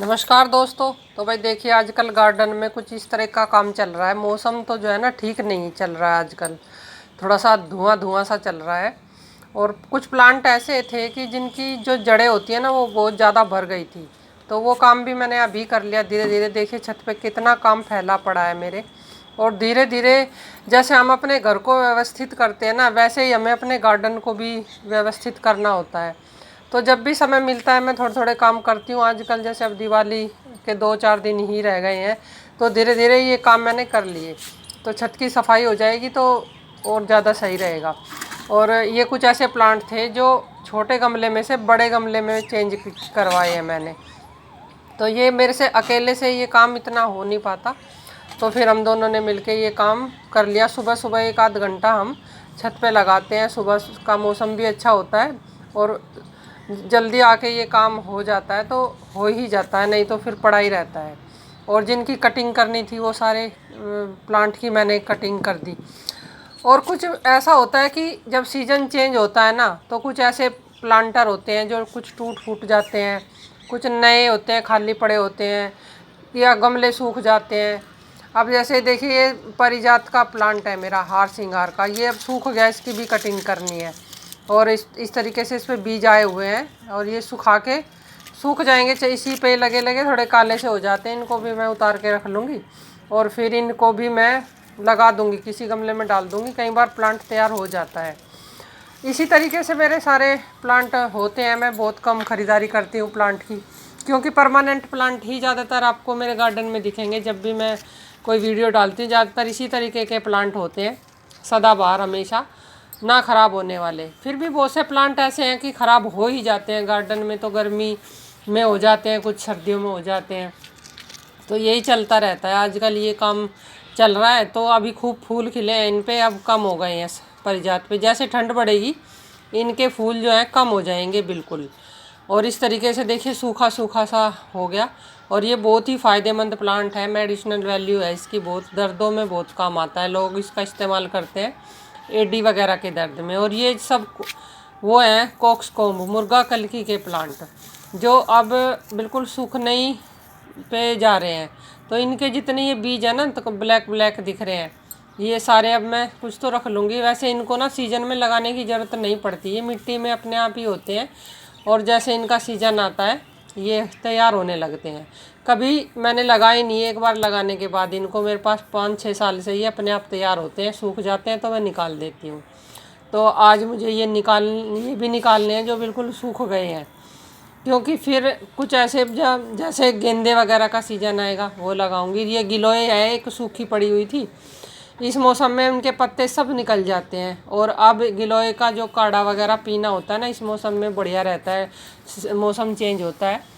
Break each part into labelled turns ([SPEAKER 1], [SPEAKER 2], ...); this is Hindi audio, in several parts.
[SPEAKER 1] नमस्कार दोस्तों। तो भाई देखिए, आजकल गार्डन में कुछ इस तरह का काम चल रहा है। मौसम तो जो है ना ठीक नहीं चल रहा है आजकल, थोड़ा सा धुआं धुआं सा चल रहा है। और कुछ प्लांट ऐसे थे कि जिनकी जो जड़ें होती है ना वो बहुत ज़्यादा भर गई थी। तो वो काम भी मैंने अभी कर लिया धीरे धीरे। देखिए छत पे कितना काम फैला पड़ा है मेरे। और धीरे धीरे जैसे हम अपने घर को व्यवस्थित करते हैं ना, वैसे ही हमें अपने गार्डन को भी व्यवस्थित करना होता है। तो जब भी समय मिलता है मैं थोड़े थोड़े काम करती हूँ। आजकल जैसे अब दिवाली के 2-4 दिन ही रह गए हैं, तो धीरे धीरे ये काम मैंने कर लिए। तो छत की सफाई हो जाएगी तो और ज़्यादा सही रहेगा। और ये कुछ ऐसे प्लांट थे जो छोटे गमले में से बड़े गमले में चेंज करवाए हैं मैंने। तो ये मेरे से अकेले से ये काम इतना हो नहीं पाता, तो फिर हम दोनों ने मिलके ये काम कर लिया। सुबह सुबह 1 आध घंटा हम छत पे लगाते हैं। सुबह का मौसम भी अच्छा होता है और जल्दी आके ये काम हो जाता है, तो हो ही जाता है, नहीं तो फिर पड़ा ही रहता है। और जिनकी कटिंग करनी थी वो सारे प्लांट की मैंने कटिंग कर दी। और कुछ ऐसा होता है कि जब सीज़न चेंज होता है ना, तो कुछ ऐसे प्लांटर होते हैं जो कुछ टूट फूट जाते हैं, कुछ नए होते हैं खाली पड़े होते हैं, या गमले सूख जाते हैं। अब जैसे देखिए ये पारिजात का प्लांट है मेरा, हार सिंगार का, ये अब सूख गया, इसकी भी कटिंग करनी है। और इस तरीके से इस पर बीज आए हुए हैं और ये सुखा के सूख जाएंगे। चाहे इसी पे लगे लगे थोड़े काले से हो जाते हैं, इनको भी मैं उतार के रख लूँगी। और फिर इनको भी मैं लगा दूँगी, किसी गमले में डाल दूँगी। कई बार प्लांट तैयार हो जाता है। इसी तरीके से मेरे सारे प्लांट होते हैं। मैं बहुत कम ख़रीदारी करती हूँ प्लांट की, क्योंकि परमानेंट प्लांट ही ज़्यादातर आपको मेरे गार्डन में दिखेंगे। जब भी मैं कोई वीडियो डालती हूँ ज़्यादातर इसी तरीके के प्लांट होते हैं, सदाबहार, हमेशा ना ख़राब होने वाले। फिर भी बहुत से प्लांट ऐसे हैं कि ख़राब हो ही जाते हैं। गार्डन में तो गर्मी में हो जाते हैं, कुछ सर्दियों में हो जाते हैं, तो यही चलता रहता है। आजकल ये काम चल रहा है। तो अभी खूब फूल खिले हैं इन पे, अब कम हो गए हैं पारिजात पे। जैसे ठंड बढ़ेगी इनके फूल जो हैं कम हो जाएंगे बिल्कुल। और इस तरीके से देखिए सूखा सूखा सा हो गया। और ये बहुत ही फ़ायदेमंद प्लांट है, मेडिसिनल वैल्यू है इसकी, बहुत दर्दों में बहुत काम आता है। लोग इसका इस्तेमाल करते हैं एडी वगैरह के दर्द में। और ये सब वो हैं कॉक्सकॉम्ब, मुर्गा कलकी के प्लांट, जो अब बिल्कुल सूखने ही पे जा रहे हैं। तो इनके जितने ये बीज हैं ना, तो ब्लैक ब्लैक दिख रहे हैं, ये सारे अब मैं कुछ तो रख लूँगी। वैसे इनको ना सीज़न में लगाने की ज़रूरत नहीं पड़ती, ये मिट्टी में अपने आप ही होते हैं। और जैसे इनका सीज़न आता है ये तैयार होने लगते हैं। कभी मैंने लगाए नहीं, एक बार लगाने के बाद इनको मेरे पास 5-6 साल से ये अपने आप तैयार होते हैं। सूख जाते हैं तो मैं निकाल देती हूँ। तो आज मुझे ये भी निकालने हैं जो बिल्कुल सूख गए हैं, क्योंकि फिर कुछ ऐसे जैसे गेंदे वगैरह का सीज़न आएगा वो लगाऊंगी। ये गिलोय है, एक सूखी पड़ी हुई थी, इस मौसम में उनके पत्ते सब निकल जाते हैं। और अब गिलोय का जो काढ़ा वगैरह पीना होता है ना, इस मौसम में बढ़िया रहता है। मौसम चेंज होता है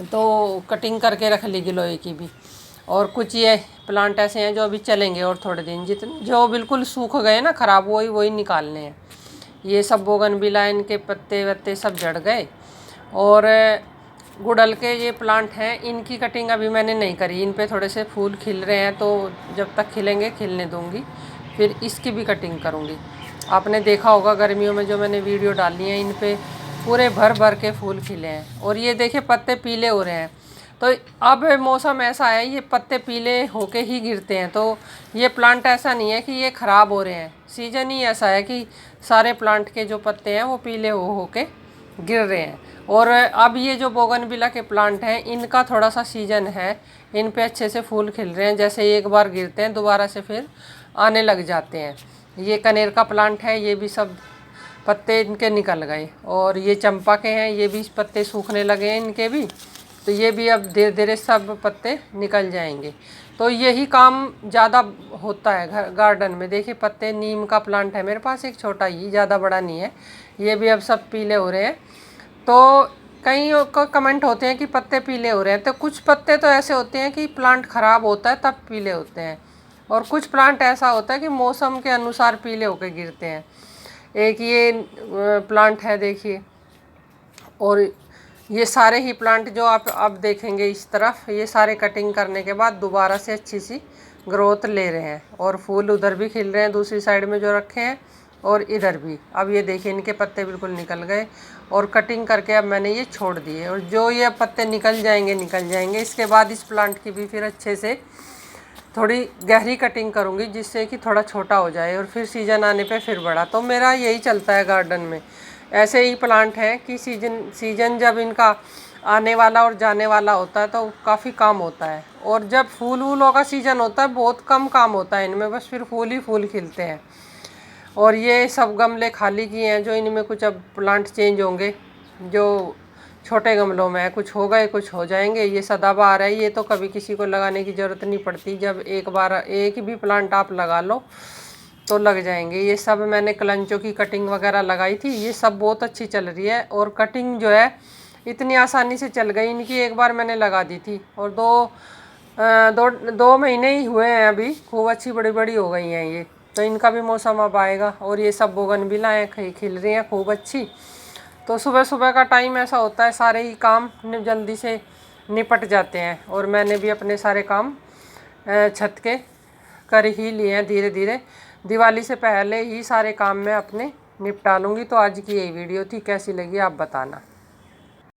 [SPEAKER 1] तो कटिंग करके रख ली गिलोय की भी। और कुछ ये प्लांट ऐसे हैं जो अभी चलेंगे और थोड़े दिन, जितने जो बिल्कुल सूख गए ना ख़राब, वही निकालने हैं। ये सब बोगनविला, इनके पत्ते वत्ते सब झड़ गए। और गुड़हल के ये प्लांट हैं, इनकी कटिंग अभी मैंने नहीं करी। इन पे थोड़े से फूल खिल रहे हैं, तो जब तक खिलेंगे खिलने दूंगी, फिर इसकी भी कटिंग करूंगी। आपने देखा होगा गर्मियों में जो मैंने वीडियो डाली है, इन पे पूरे भर भर के फूल खिले हैं। और ये देखिए पत्ते पीले हो रहे हैं। तो अब मौसम ऐसा है, ये पत्ते पीले होके ही गिरते हैं। तो ये प्लांट ऐसा नहीं है कि ये ख़राब हो रहे हैं, सीजन ही ऐसा है कि सारे प्लांट के जो पत्ते हैं वो पीले हो के गिर रहे हैं। और अब ये जो बोगनविला के प्लांट हैं इनका थोड़ा सा सीजन है, इन पे अच्छे से फूल खिल रहे हैं। जैसे एक बार गिरते हैं दोबारा से फिर आने लग जाते हैं। ये कनेर का प्लांट है, ये भी सब पत्ते इनके निकल गए। और ये चंपा के हैं, ये भी पत्ते सूखने लगे हैं इनके भी, तो ये भी अब धीरे धीरे सब पत्ते निकल जाएंगे। तो यही काम ज़्यादा होता है घर गार्डन में। देखिए पत्ते, नीम का प्लांट है मेरे पास एक छोटा ही, ज़्यादा बड़ा नहीं है, ये भी अब सब पीले हो रहे हैं। तो कई को कमेंट होते हैं कि पत्ते पीले हो रहे हैं, तो कुछ पत्ते तो ऐसे होते हैं कि प्लांट ख़राब होता है तब पीले होते हैं, और कुछ प्लांट ऐसा होता है कि मौसम के अनुसार पीले होकर गिरते हैं। एक ये प्लांट है देखिए, और ये सारे ही प्लांट जो आप अब देखेंगे इस तरफ, ये सारे कटिंग करने के बाद दोबारा से अच्छी सी ग्रोथ ले रहे हैं। और फूल उधर भी खिल रहे हैं दूसरी साइड में जो रखे हैं, और इधर भी। अब ये देखिए इनके पत्ते बिल्कुल निकल गए और कटिंग करके अब मैंने ये छोड़ दिए। और जो ये पत्ते निकल जाएंगे। इसके बाद इस प्लांट की भी फिर अच्छे से थोड़ी गहरी कटिंग करूँगी, जिससे कि थोड़ा छोटा हो जाए और फिर सीजन आने पे फिर बड़ा। तो मेरा यही चलता है गार्डन में। ऐसे ही प्लांट हैं कि सीजन जब इनका आने वाला और जाने वाला होता है तो काफ़ी काम होता है, और जब फूल वूलों का सीजन होता है बहुत कम काम होता है इनमें, बस फिर फूल ही फूल खिलते हैं। और ये सब गमले खाली किए हैं, जो इनमें कुछ अब प्लांट चेंज होंगे, जो छोटे गमलों में है, कुछ हो गए कुछ हो जाएंगे। ये सदाबहार है, ये तो कभी किसी को लगाने की ज़रूरत नहीं पड़ती, जब एक बार एक भी प्लांट आप लगा लो तो लग जाएंगे। ये सब मैंने कलंचों की कटिंग वगैरह लगाई थी, ये सब बहुत अच्छी चल रही है। और कटिंग जो है इतनी आसानी से चल गई इनकी, एक बार मैंने लगा दी थी और दो महीने ही हुए हैं अभी, खूब अच्छी बड़ी बड़ी हो गई हैं ये। तो इनका भी मौसम अब आएगा। और ये सब बोगनविला खिल रही हैं खूब अच्छी। तो सुबह सुबह का टाइम ऐसा होता है, सारे ही काम जल्दी से निपट जाते हैं। और मैंने भी अपने सारे काम छत के कर ही लिए हैं धीरे धीरे। दिवाली से पहले ही सारे काम मैं अपने निपटा लूँगी। तो आज की यही वीडियो थी, कैसी लगी आप बताना।